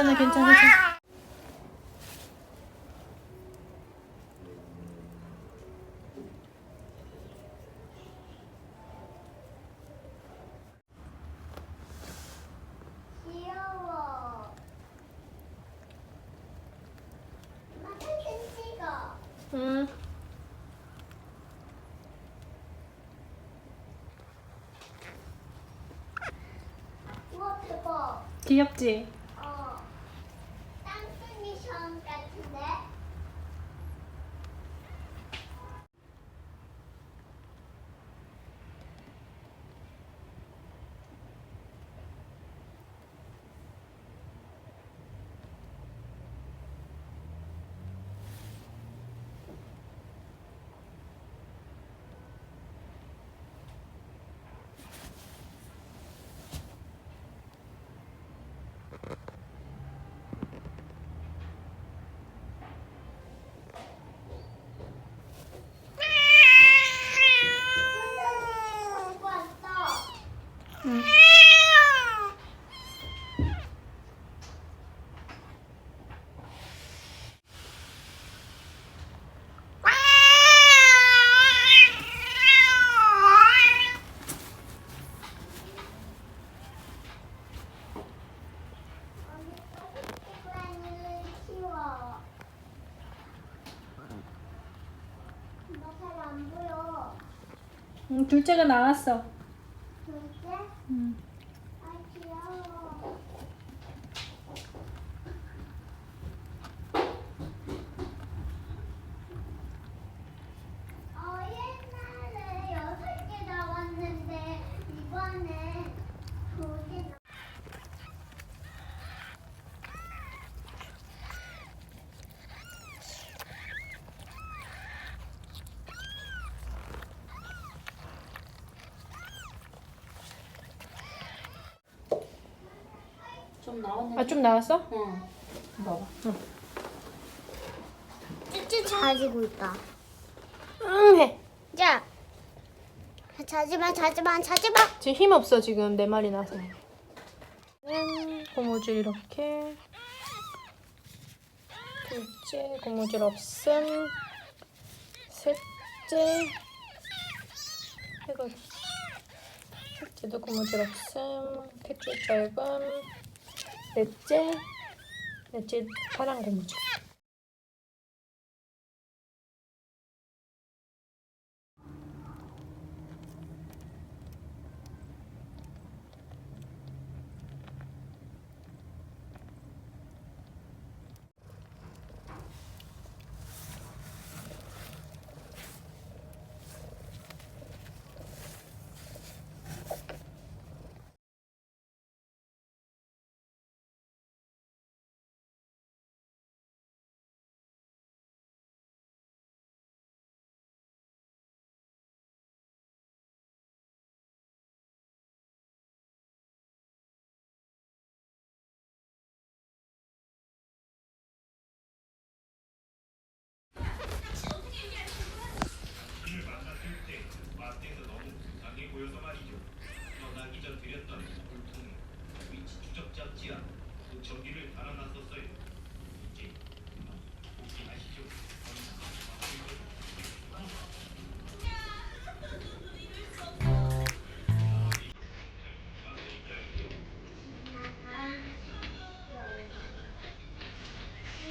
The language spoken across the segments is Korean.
괜찮아, 괜찮아. 귀여워. 엄마 사진 찍어. 응. 우와 대박. 귀엽지? 땅콩이 션 같은데? 갖고 왔어. 응. 고양이를 키워. 엄마 잘 안 보여. 응, 둘째가 나왔어. 둘째? 응. 아 귀여워. 옛날에 6개 나왔는데 이번에 2개 나. 좀 나왔네. 아, 좀 나왔어? 응. 봐봐. 쭈쭈 자지고 있다. 응, 해. 자, 자지마. 지금 힘 없어, 지금. 네 마리 나서. 고무줄 이렇게. 둘째, 고무줄 없음. 셋째. 이거. 셋째도 고무줄 없음. 셋째 짧음. 넷째 파란 고무줄.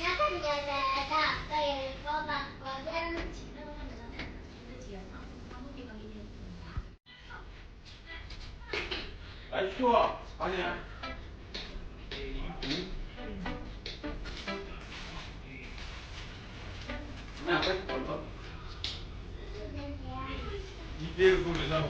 약간 여자가 아까 읽어봤거든. 아 추워. 아니야. 나 빨리 걸어. 이대로 보면서.